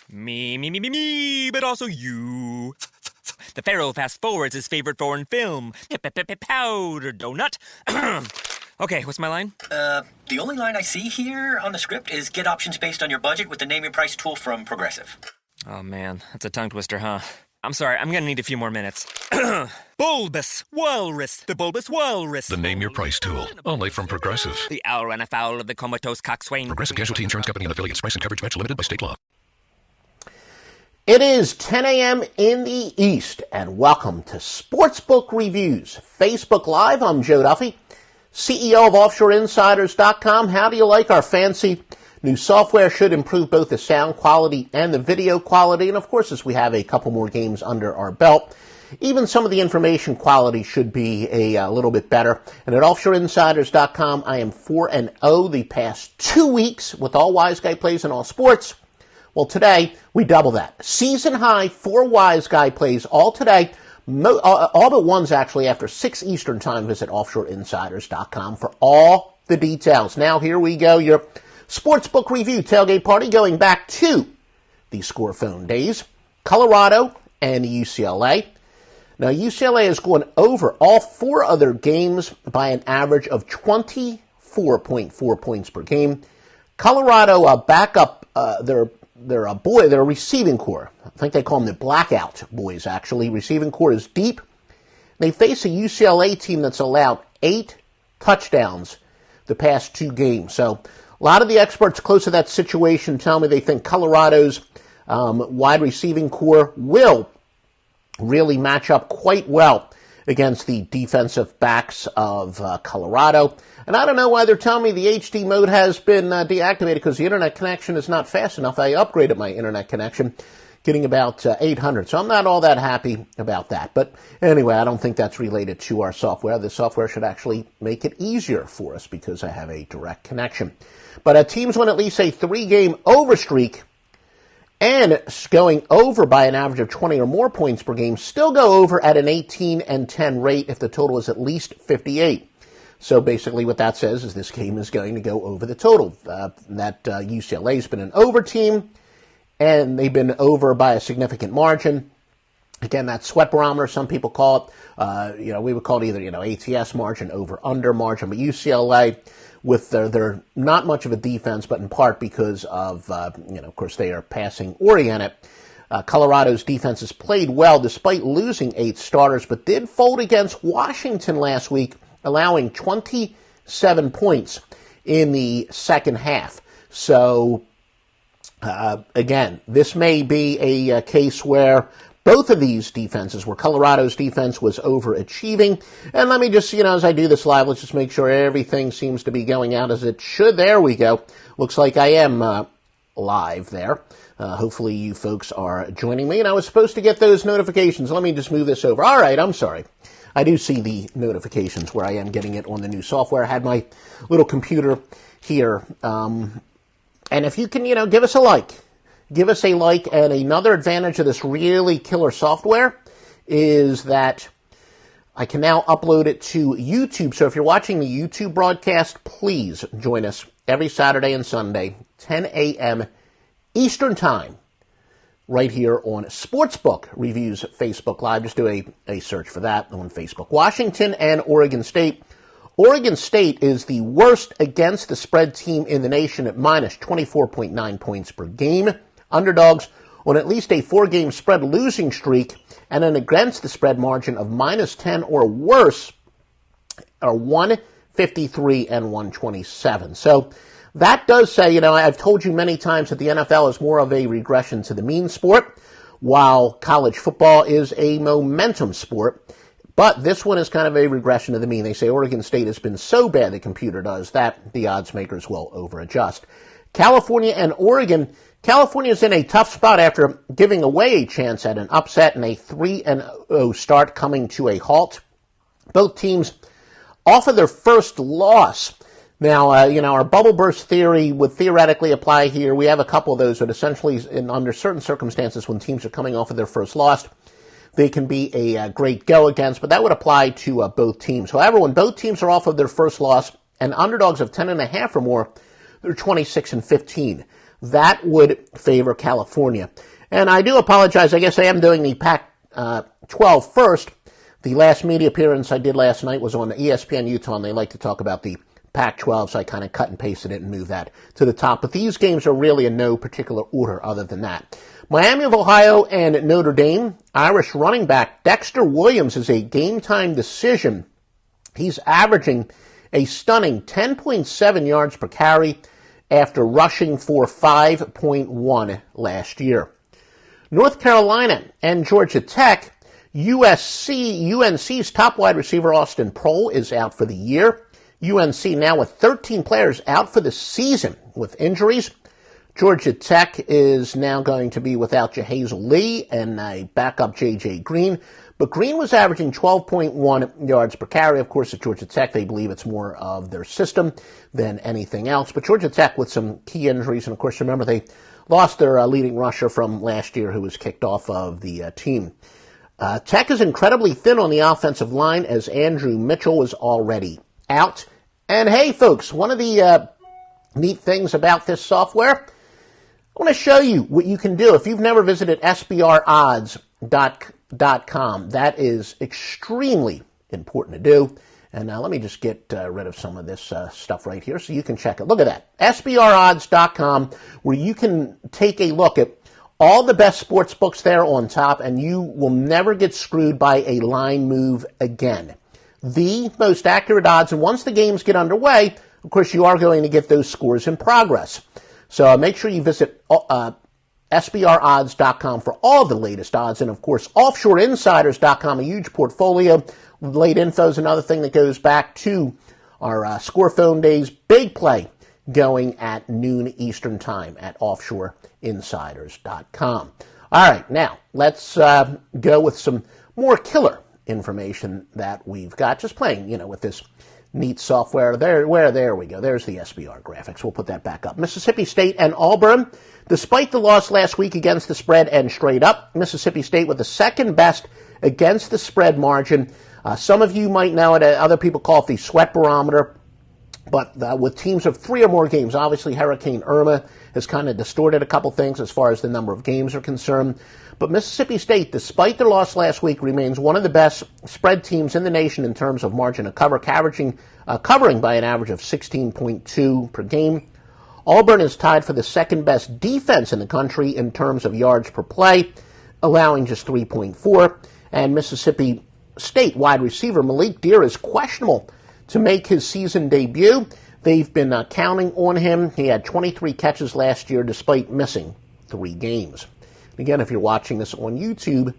Me, but also you. The Pharaoh fast forwards his favorite foreign film, Powder Donut. Okay, what's my line? The only line I see here on the script is get options based on your budget with the Name Your Price tool from Progressive. Oh man, that's a tongue twister, huh? I'm sorry, I'm gonna need a few more minutes. Bulbous Walrus, the Bulbous Walrus. The Name Your Price tool, only from Progressive. The owl ran afoul of the comatose coxswain. Progressive Casualty Insurance Company and affiliates. Price and coverage match limited by state law. It is 10 a.m. in the East, and welcome to Sportsbook Reviews, Facebook Live. I'm Joe Duffy, CEO of OffshoreInsiders.com. How do you like our fancy new software? Should improve both the sound quality and the video quality. And of course, as we have a couple more games under our belt, even some of the information quality should be a little bit better. And at OffshoreInsiders.com, I am 4-0 the past 2 weeks with all Wise Guy plays and all sports. Well, today, we double that. Season high, 4 Wise Guy plays all today. All but one's actually after 6 Eastern time. Visit OffshoreInsiders.com for all the details. Now, here we go. Your Sportsbook Review tailgate party going back to the Score Phone days. Colorado and UCLA. Now, UCLA has gone over all 4 other games by an average of 24.4 points per game. Colorado back up their receiving core. I think they call them the blackout boys, actually. Receiving core is deep. They face a UCLA team that's allowed 8 touchdowns the past 2 games. So a lot of the experts close to that situation tell me they think Colorado's wide receiving core will really match up quite well against the defensive backs of Colorado. And I don't know why they're telling me the HD mode has been deactivated, because the internet connection is not fast enough. I upgraded my internet connection, getting about 800. So I'm not all that happy about that. But anyway, I don't think that's related to our software. The software should actually make it easier for us because I have a direct connection. But teams win at least a 3-game over streak and going over by an average of 20 or more points per game still go over at an 18-10 rate if the total is at least 58. So basically what that says is this game is going to go over the total. UCLA's been an over team, and they've been over by a significant margin. Again, that sweat barometer, some people call it, we would call it either, ATS margin, over, under margin. But UCLA, with their not much of a defense, but in part because of, of course, they are passing oriented. Colorado's defense has played well despite losing 8 starters, but did fold against Washington last week, allowing 27 points in the second half. So, again, this may be a case where both of these defenses, where Colorado's defense was overachieving. And let me just, as I do this live, let's just make sure everything seems to be going out as it should. There we go. Looks like I am live there. Hopefully you folks are joining me. And I was supposed to get those notifications. Let me just move this over. All right, I'm sorry. I do see the notifications where I am getting it on the new software. I had my little computer here. And if you can, give us a like. Give us a like. And another advantage of this really killer software is that I can now upload it to YouTube. So if you're watching the YouTube broadcast, please join us every Saturday and Sunday, 10 a.m. Eastern Time, right here on Sportsbook Reviews Facebook Live. Just do a search for that on Facebook. Washington and Oregon State. Oregon State is the worst against the spread team in the nation at minus 24.9 points per game. Underdogs on at least a 4-game spread losing streak and an against the spread margin of minus 10 or worse are 153 and 127. So that does say, I've told you many times that the NFL is more of a regression to the mean sport, while college football is a momentum sport. But this one is kind of a regression to the mean. They say Oregon State has been so bad, the computer does, that the odds makers will over-adjust. California and Oregon. California's in a tough spot after giving away a chance at an upset and a 3-0 start coming to a halt. Both teams off of their first loss. Now, our bubble burst theory would theoretically apply here. We have a couple of those, but essentially under certain circumstances when teams are coming off of their first loss, they can be a great go against, but that would apply to both teams. However, when both teams are off of their first loss and underdogs of 10.5 or more, they're 26 and 15. that would favor California. And I do apologize. I guess I am doing the Pac-12 first. The last media appearance I did last night was on ESPN Utah, and they like to talk about the Pac-12, so I kind of cut and pasted it and moved that to the top. But these games are really in no particular order other than that. Miami of Ohio and Notre Dame. Irish running back Dexter Williams is a game-time decision. He's averaging a stunning 10.7 yards per carry after rushing for 5.1 last year. North Carolina and Georgia Tech. UNC's top wide receiver Austin Proehl is out for the year. UNC now with 13 players out for the season with injuries. Georgia Tech is now going to be without Jahazel Lee and a backup J.J. Green. But Green was averaging 12.1 yards per carry. Of course, at Georgia Tech, they believe it's more of their system than anything else. But Georgia Tech with some key injuries. And, of course, remember, they lost their leading rusher from last year who was kicked off of the team. Tech is incredibly thin on the offensive line as Andrew Mitchell was already out. And hey, folks, one of the neat things about this software, I want to show you what you can do. If you've never visited SBRodds.com, that is extremely important to do. And now let me just get rid of some of this stuff right here so you can check it. Look at that, SBRodds.com, where you can take a look at all the best sports books there on top, and you will never get screwed by a line move again. The most accurate odds, and once the games get underway, of course, you are going to get those scores in progress. So make sure you visit SBRodds.com for all the latest odds, and of course, OffshoreInsiders.com, a huge portfolio. Late info is another thing that goes back to our Score Phone Days big play going at noon Eastern Time at OffshoreInsiders.com. All right, now let's go with some more killer information that we've got. Just playing, with this neat software. There we go. There's the SBR graphics. We'll put that back up. Mississippi State and Auburn. Despite the loss last week against the spread and straight up, Mississippi State with the second best against the spread margin. Some of you might know it. Other people call it the sweat barometer. But with teams of 3 or more games, obviously Hurricane Irma has kind of distorted a couple things as far as the number of games are concerned. But Mississippi State, despite their loss last week, remains one of the best spread teams in the nation in terms of margin of cover, covering by an average of 16.2 per game. Auburn is tied for the second best defense in the country in terms of yards per play, allowing just 3.4. And Mississippi State wide receiver Malik Deer is questionable to make his season debut. They've been counting on him. He had 23 catches last year despite missing 3 games. Again, if you're watching this on YouTube,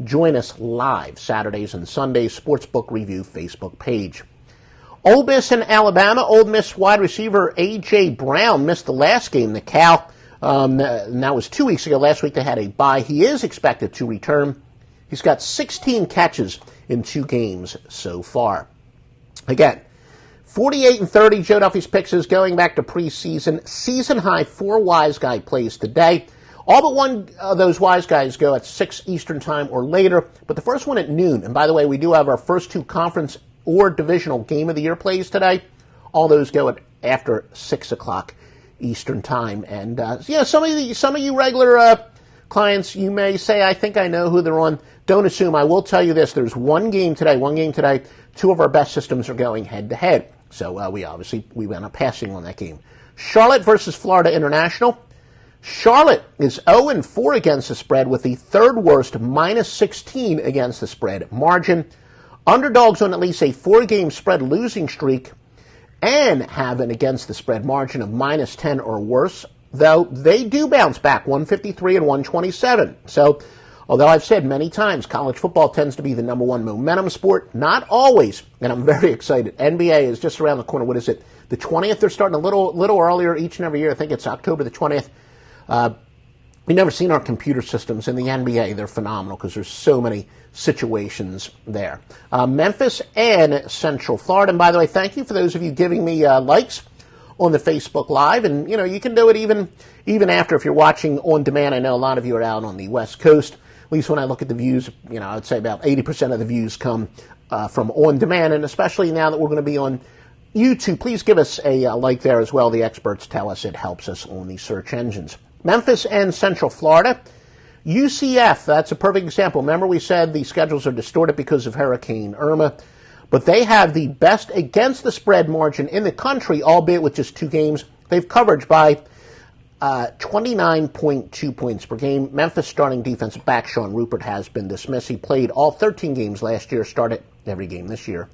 join us live Saturdays and Sundays, Sportsbook Review Facebook page. Ole Miss and Alabama. Ole Miss wide receiver A.J. Brown missed the last game. The Cal, that was 2 weeks ago. Last week they had a bye. He is expected to return. He's got 16 catches in 2 games so far. Again, 48-30, Joe Duffy's picks is going back to preseason. Season high 4 Wise Guy plays today. All but one of those Wise Guys go at 6 Eastern Time or later, but the first one at noon. And by the way, we do have our first 2 conference or divisional Game of the Year plays today. All those go at after 6 o'clock Eastern Time. And some of you regular clients, you may say, I think I know who they're on. Don't assume. I will tell you this. There's one game today. 2 of our best systems are going head-to-head. So we went up passing on that game. Charlotte versus Florida International. Charlotte is 0-4 against the spread with the 3rd worst -16 against the spread margin. Underdogs on at least a 4-game spread losing streak and have an against the spread margin of -10 or worse, though they do bounce back, 153 and 127. So, although I've said many times college football tends to be the number 1 momentum sport, not always, and I'm very excited. NBA is just around the corner. What is it? The 20th? They're starting a little earlier each and every year. I think it's October the 20th. We've never seen our computer systems in the NBA. They're phenomenal because there's so many situations there. Memphis and Central Florida. And by the way, thank you for those of you giving me likes on the Facebook Live. And, you can do it even after if you're watching on demand. I know a lot of you are out on the West Coast. At least when I look at the views, I would say about 80% of the views come from on demand. And especially now that we're going to be on YouTube, please give us a like there as well. The experts tell us it helps us on the search engines. Memphis and Central Florida. UCF, that's a perfect example. Remember we said the schedules are distorted because of Hurricane Irma, but they have the best against the spread margin in the country, albeit with just 2 games. They've coverage by 29.2 points per game. Memphis starting defensive back Sean Rupert has been dismissed. He played all 13 games last year, started every game this year.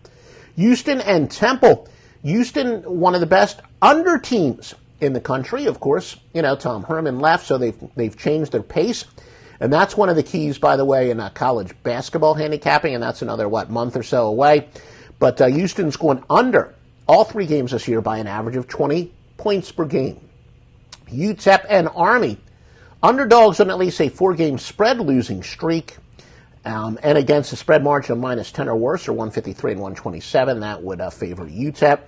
Houston and Temple. Houston, one of the best under teams in the country. Of course, Tom Herman left, so they've changed their pace. And that's one of the keys, by the way, in college basketball handicapping, and that's another, month or so away. But Houston's going under all 3 games this year by an average of 20 points per game. UTEP and Army, underdogs on at least a 4-game spread losing streak, and against a spread margin of minus 10 or worse, or 153 and 127, that would favor UTEP.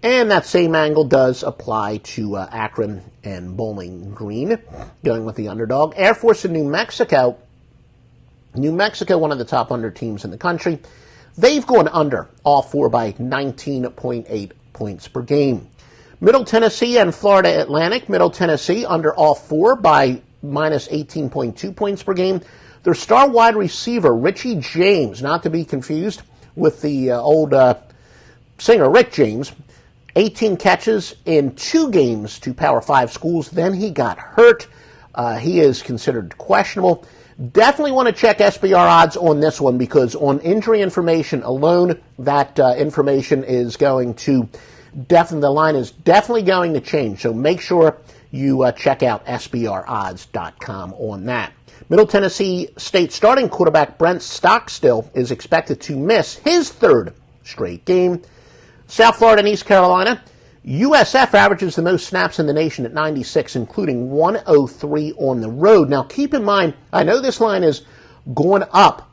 And that same angle does apply to Akron and Bowling Green, going with the underdog. Air Force in New Mexico. New Mexico, one of the top under teams in the country. They've gone under all 4 by 19.8 points per game. Middle Tennessee and Florida Atlantic. Middle Tennessee under all 4 by minus 18.2 points per game. Their star wide receiver, Richie James, not to be confused with the old singer Rick James, 18 catches in 2 games to Power 5 schools. Then he got hurt. He is considered questionable. Definitely want to check SBR odds on this one because on injury information alone, that information is going to the line is definitely going to change. So make sure you check out SBRodds.com on that. Middle Tennessee State starting quarterback Brent Stockstill is expected to miss his 3rd straight game. South Florida and East Carolina. USF averages the most snaps in the nation at 96, including 103 on the road. Now, keep in mind, I know this line is going up.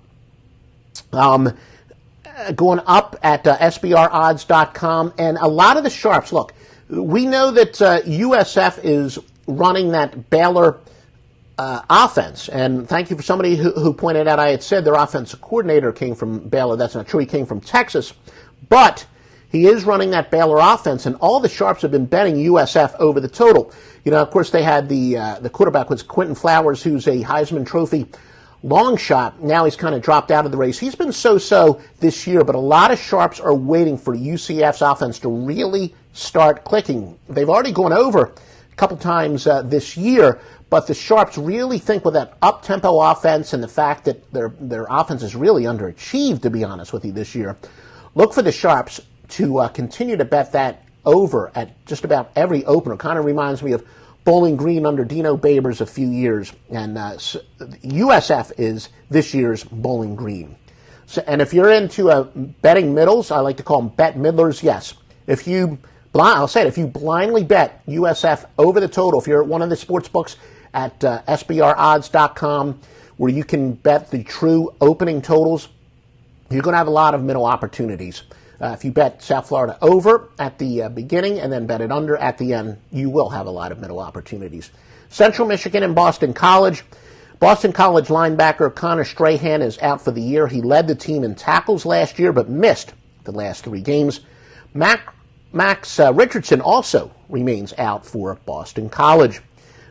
Going up at SBRodds.com, and a lot of the sharps, look, we know that USF is running that Baylor offense, and thank you for somebody who pointed out I had said their offensive coordinator came from Baylor. That's not true. He came from Texas, but he is running that Baylor offense, and all the sharps have been betting USF over the total. Of course, they had the quarterback was Quentin Flowers, who's a Heisman Trophy long shot. Now he's kind of dropped out of the race. He's been so-so this year, but a lot of sharps are waiting for UCF's offense to really start clicking. They've already gone over a couple times this year, but the sharps really think with that up-tempo offense and the fact that their offense is really underachieved, to be honest with you, this year. Look for the sharps to continue to bet that over at just about every opener. Kind of reminds me of Bowling Green under Dino Babers a few years, and USF is this year's Bowling Green. So, and if you're into betting middles, I like to call them bet middlers. Yes, I'll say it. If you blindly bet USF over the total, if you're at one of the sports books at SBRodds.com, where you can bet the true opening totals, you're going to have a lot of middle opportunities. If you bet South Florida over at the beginning and then bet it under at the end, you will have a lot of middle opportunities. Central Michigan and Boston College. Boston College linebacker Connor Strahan is out for the year. He led the team in tackles last year but missed the last 3 games. Max Richardson also remains out for Boston College.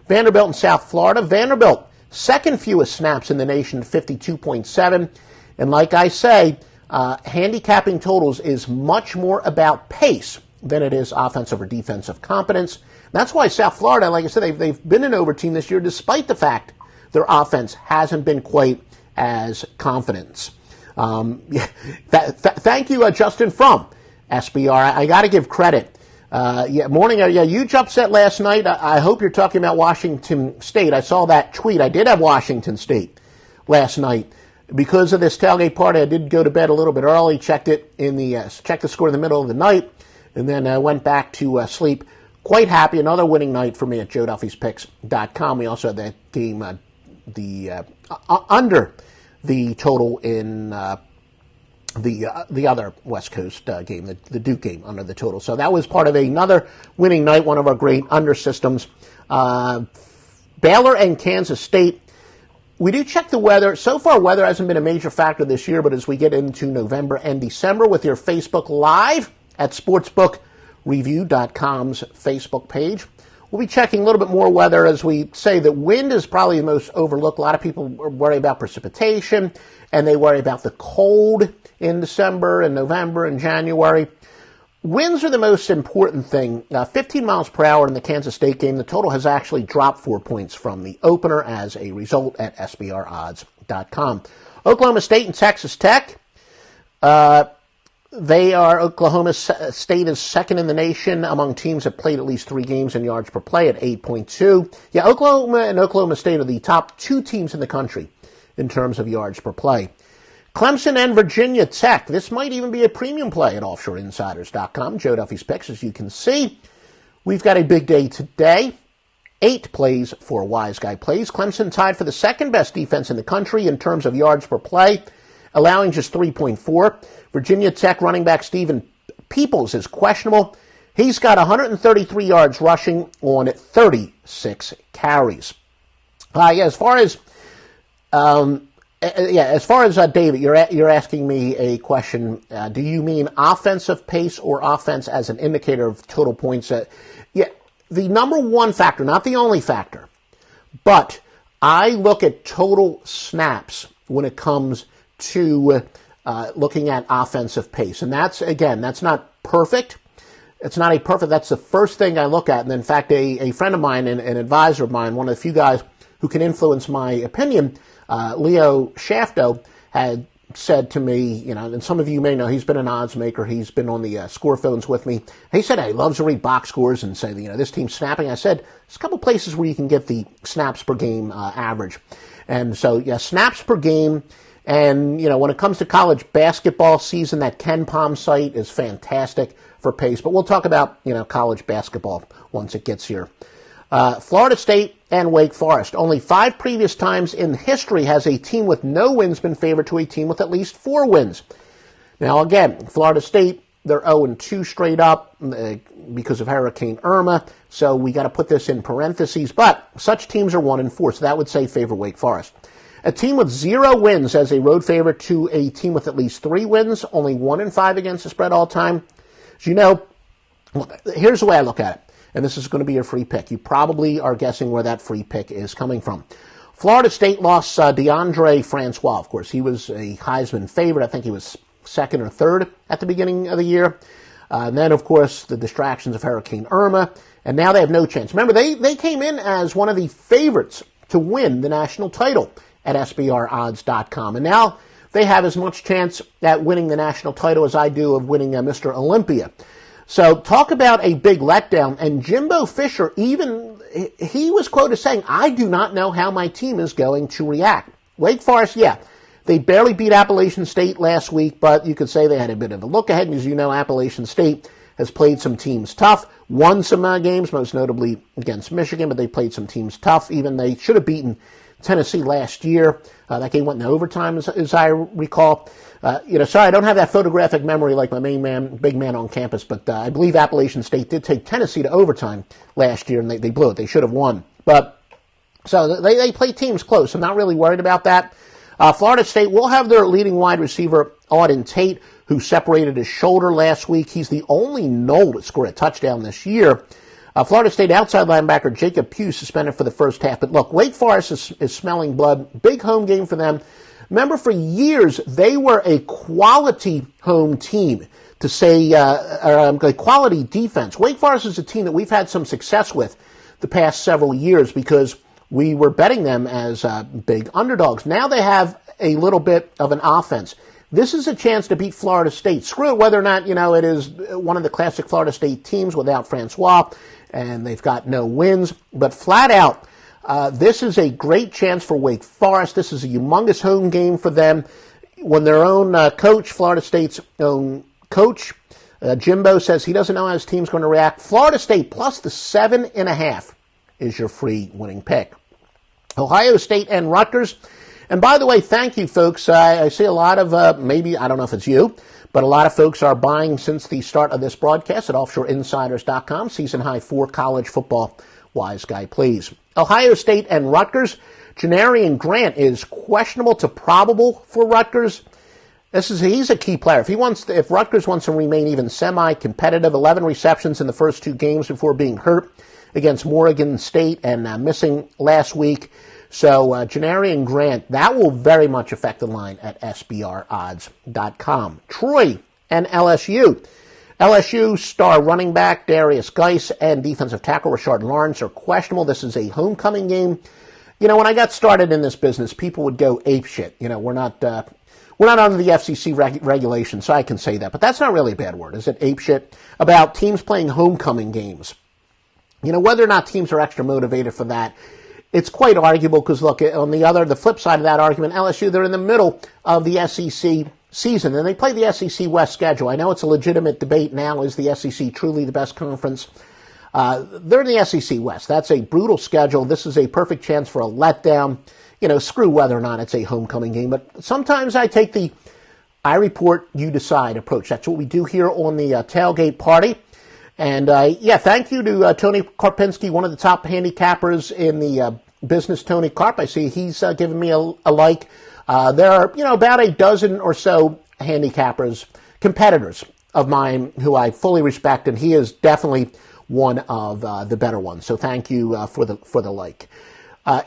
Vanderbilt and South Florida. Vanderbilt, second fewest snaps in the nation, 52.7. And like I say, handicapping totals is much more about pace than it is offensive or defensive competence. That's why South Florida, like I said, they've been an over team this year, despite the fact their offense hasn't been quite as confident. Thank you, Justin from SBR. I got to give credit. Huge upset last night. I hope you're talking about Washington State. I saw that tweet. I did have Washington State last night. Because of this tailgate party, I did go to bed a little bit early, checked the score in the middle of the night, and then I went back to sleep. Quite happy. Another winning night for me at JoeDuffy'sPicks.com. We also had that game, under the total in the other West Coast game, the Duke game, under the total. So that was part of another winning night, one of our great under systems. Baylor and Kansas State. We do check the weather. So far, weather hasn't been a major factor this year, but as we get into November and December with your Facebook Live at sportsbookreview.com's Facebook page. We'll be checking a little bit more weather. As we say, that wind is probably the most overlooked. A lot of people worry about precipitation, and they worry about the cold in December and November and January. Winds are the most important thing. 15 miles per hour in the Kansas State game. The total has actually dropped 4 points from the opener as a result at SBRodds.com. Oklahoma State and Texas Tech. Oklahoma State is second in the nation among teams that played at least 3 games in yards per play at 8.2. Yeah, Oklahoma and Oklahoma State are the top 2 teams in the country in terms of yards per play. Clemson and Virginia Tech. This might even be a premium play at offshoreinsiders.com. Joe Duffy's picks, as you can see. We've got a big day today. 8 plays for Wise Guy Plays. Clemson tied for the second best defense in the country in terms of yards per play, allowing just 3.4. Virginia Tech running back Stephen Peoples is questionable. He's got 133 yards rushing on 36 carries. As far as David, you're asking me a question. Do you mean offensive pace or offense as an indicator of total points? The number one factor, not the only factor, but I look at total snaps when it comes to looking at offensive pace. And that's not perfect. It's not a perfect, that's the first thing I look at. And in fact, a friend of mine, an advisor of mine, one of the few guys who can influence my opinion, Leo Shafto, had said to me, and some of you may know, he's been an odds maker. He's been on the score phones with me. He said he loves to read box scores and say, this team's snapping. I said, there's a couple places where you can get the snaps per game average. And so, snaps per game. And, when it comes to college basketball season, that Ken Palm site is fantastic for pace. But we'll talk about, college basketball once it gets here. Florida State and Wake Forest. Only 5 previous times in history has a team with no wins been favored to a team with at least 4 wins. Now, again, Florida State, they're 0-2 straight up because of Hurricane Irma, so we got to put this in parentheses. But such teams are 1-4, so that would say favor Wake Forest. A team with 0 wins as a road favorite to a team with at least 3 wins, only 1-5 against the spread all time. As you know, here's the way I look at it. And this is going to be your free pick. You probably are guessing where that free pick is coming from. Florida State lost DeAndre Francois. Of course, he was a Heisman favorite. I think he was 2nd or 3rd at the beginning of the year. And then, of course, the distractions of Hurricane Irma. And now they have no chance. Remember, they came in as one of the favorites to win the national title at SBRodds.com. And now they have as much chance at winning the national title as I do of winning Mr. Olympia. So talk about a big letdown. And Jimbo Fisher, he was quoted saying, I do not know how my team is going to react. Wake Forest, they barely beat Appalachian State last week, but you could say they had a bit of a look ahead. And as you know, Appalachian State has played some teams tough, won some games, most notably against Michigan, but they played some teams tough. Even they should have beaten Tennessee last year. That game went in overtime, as I recall. Sorry, I don't have that photographic memory like my big man on campus, but I believe Appalachian State did take Tennessee to overtime last year, and they blew it. They should have won. But so they play teams close. I'm not really worried about that. Florida State will have their leading wide receiver, Auden Tate, who separated his shoulder last week. He's the only Nole to score a touchdown this year. Florida State outside linebacker Jacob Pugh suspended for the first half. But look, Wake Forest is smelling blood. Big home game for them. Remember, for years, they were a quality home team, to say a quality defense. Wake Forest is a team that we've had some success with the past several years because we were betting them as big underdogs. Now they have a little bit of an offense. This is a chance to beat Florida State. Screw it whether or not, it is one of the classic Florida State teams without Francois, and they've got no wins. But flat out, this is a great chance for Wake Forest. This is a humongous home game for them. When their own coach, Florida State's own coach, Jimbo, says he doesn't know how his team's going to react. Florida State plus the 7.5 is your free winning pick. Ohio State and Rutgers. And by the way, thank you, folks. I see a lot of, maybe, I don't know if it's you, but a lot of folks are buying since the start of this broadcast at offshoreinsiders.com. Season high 4 college football. Wise guy, please. Ohio State and Rutgers. Janarian Grant is questionable to probable for Rutgers. He's a key player. If Rutgers wants to remain even semi-competitive, 11 receptions in the first 2 games before being hurt against Morgan State and missing last week. So Janarian Grant, that will very much affect the line at SBRodds.com. Troy and LSU. LSU star running back Darius Geis and defensive tackle Rashard Lawrence are questionable. This is a homecoming game. When I got started in this business, people would go apeshit. We're not under the FCC regulation, so I can say that. But that's not really a bad word, is it? Apeshit about teams playing homecoming games. Whether or not teams are extra motivated for that, it's quite arguable because, look, on the flip side of that argument, LSU, they're in the middle of the SEC season, and they play the SEC West schedule. I know it's a legitimate debate now. Is the SEC truly the best conference? They're in the SEC West. That's a brutal schedule. This is a perfect chance for a letdown. Screw whether or not it's a homecoming game. But sometimes I take the I report, you decide approach. That's what we do here on the Tailgate Party. And, thank you to Tony Karpinski, one of the top handicappers in the business, Tony Karp. I see he's given me a like. There are, about a dozen or so handicappers, competitors of mine who I fully respect, and he is definitely one of the better ones. So thank you for the like.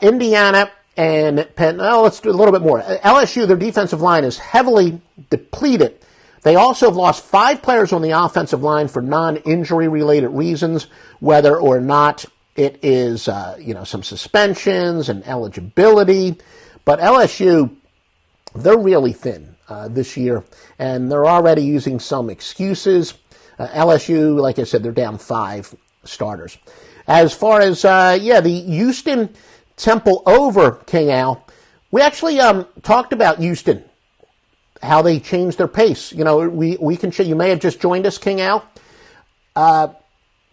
Indiana and Penn. Let's do a little bit more. LSU, their defensive line is heavily depleted. They also have lost 5 players on the offensive line for non-injury related reasons, whether or not it is, some suspensions and eligibility. But LSU, they're really thin this year, and they're already using some excuses. LSU, like I said, they're down 5 starters. As far as, the Houston Temple over, King Al, we actually talked about Houston, how they changed their pace. We can show, you may have just joined us, King Al.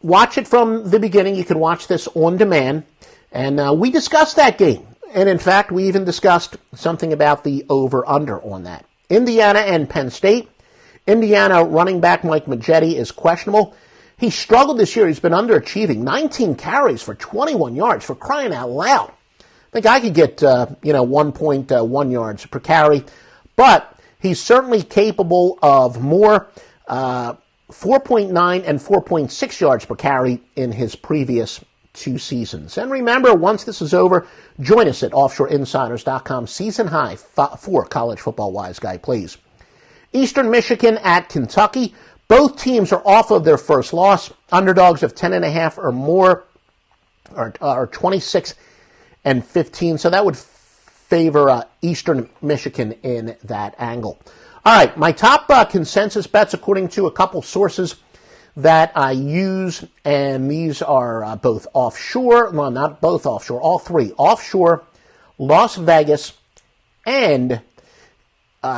Watch it from the beginning. You can watch this on demand. And we discussed that game. And in fact, we even discussed something about the over-under on that. Indiana and Penn State. Indiana running back Mike Majetti is questionable. He struggled this year. He's been underachieving. 19 carries for 21 yards, for crying out loud. I think I could get, 1.1 yards per carry. But he's certainly capable of more, 4.9 and 4.6 yards per carry in his previous 2 seasons. And remember, once this is over, join us at offshoreinsiders.com. Season high for college football wise guy, please. Eastern Michigan at Kentucky. Both teams are off of their first loss. Underdogs of 10.5 or more are 26 and 15. So that would favor Eastern Michigan in that angle. All right, my top consensus bets, according to a couple sources that I use, and these are both offshore, well, not both offshore, all 3, offshore, Las Vegas, and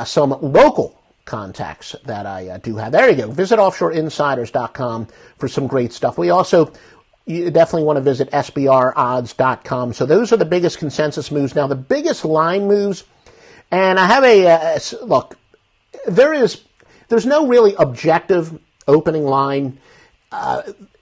some local contacts that I do have. There you go. Visit offshoreinsiders.com for some great stuff. You definitely want to visit SBRodds.com. So those are the biggest consensus moves. Now, the biggest line moves, and I have look, there's no really objective opening line.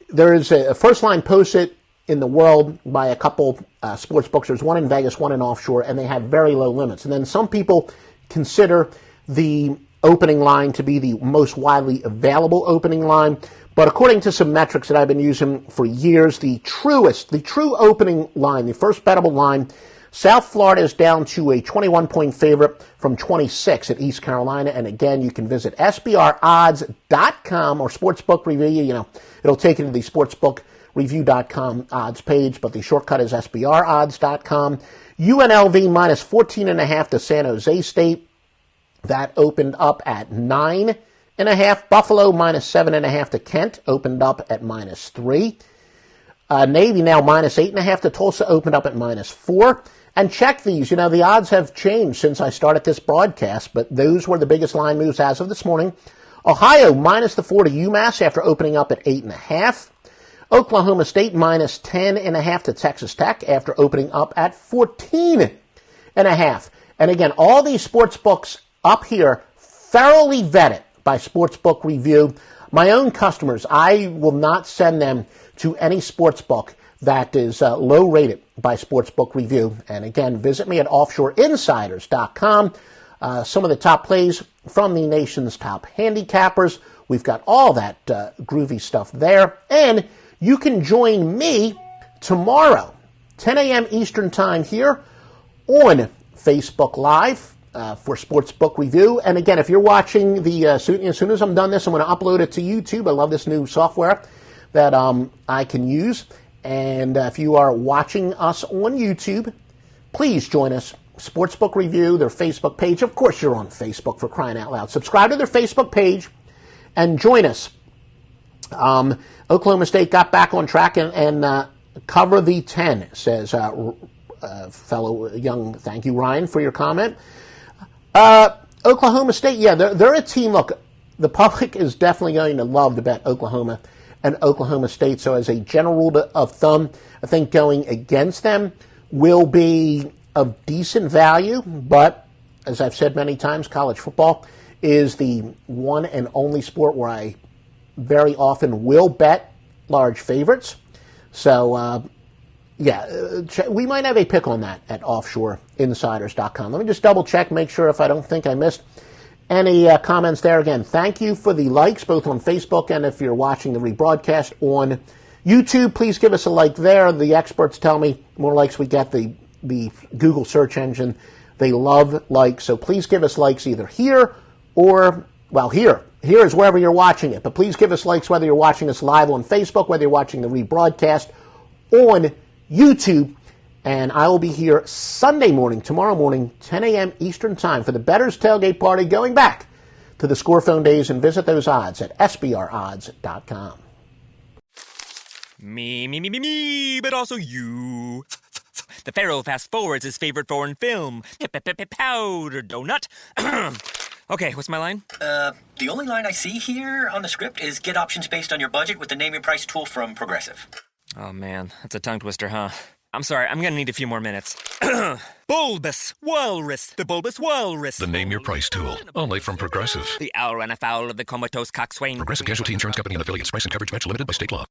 There is a first line posted in the world by a couple sports books. There's one in Vegas, one in offshore, and they have very low limits. And then some people consider the opening line to be the most widely available opening line. But according to some metrics that I've been using for years, the true opening line, the first bettable line, South Florida is down to a 21-point favorite from 26 at East Carolina. And again, you can visit SBRodds.com or Sportsbook Review. It'll take you to the SportsbookReview.com odds page, but the shortcut is SBRodds.com. UNLV minus 14.5 to San Jose State. That opened up at 9.5. Buffalo minus 7.5 to Kent, opened up at minus 3. Navy now minus 8.5 to Tulsa, opened up at minus 4. And check these. The odds have changed since I started this broadcast, but those were the biggest line moves as of this morning. Ohio minus the 4 to UMass after opening up at 8.5. Oklahoma State minus 10.5 to Texas Tech after opening up at 14.5. And again, all these sports books up here thoroughly vetted by Sportsbook Review. My own customers, I will not send them to any sports book that is low rated by Sportsbook Review. And again, visit me at offshoreinsiders.com. Some of the top plays from the nation's top handicappers. We've got all that groovy stuff there. And you can join me tomorrow, 10 a.m. Eastern Time here on Facebook Live for Sportsbook Review. And again, if you're watching as soon as I'm done this, I'm going to upload it to YouTube. I love this new software that I can use. And if you are watching us on YouTube, please join us. Sportsbook Review, their Facebook page. Of course, you're on Facebook, for crying out loud. Subscribe to their Facebook page and join us. Oklahoma State got back on track and cover the 10, says fellow young. Thank you, Ryan, for your comment. Oklahoma State, yeah, they're a team. Look, the public is definitely going to love to bet Oklahoma and Oklahoma State. So as a general rule of thumb, I think going against them will be of decent value. But as I've said many times, college football is the one and only sport where I very often will bet large favorites. So, we might have a pick on that at offshoreinsiders.com. Let me just double check, make sure if I don't think I missed any comments there. Again, thank you for the likes, both on Facebook and if you're watching the rebroadcast on YouTube. Please give us a like there. The experts tell me the more likes we get, the Google search engine, they love likes. So please give us likes either here or, here is wherever you're watching it. But please give us likes whether you're watching us live on Facebook, whether you're watching the rebroadcast on YouTube. And I will be here tomorrow morning, 10 a.m. Eastern Time for the Bettors Tailgate Party, going back to the Scorephone days, and visit those odds at sbrodds.com. Me, but also you. The Pharaoh fast forwards his favorite foreign film, Powder Donut. Okay, what's my line? The only line I see here on the script is get options based on your budget with the name your price tool from Progressive. Oh man, that's a tongue twister, huh? I'm sorry, I'm gonna need a few more minutes. Bulbous Walrus, the Bulbous Walrus. The Name Your Price tool, only from Progressive. The owl ran afoul of the comatose coxswain. Progressive Casualty Insurance Company and affiliates. Price and coverage match limited by state law.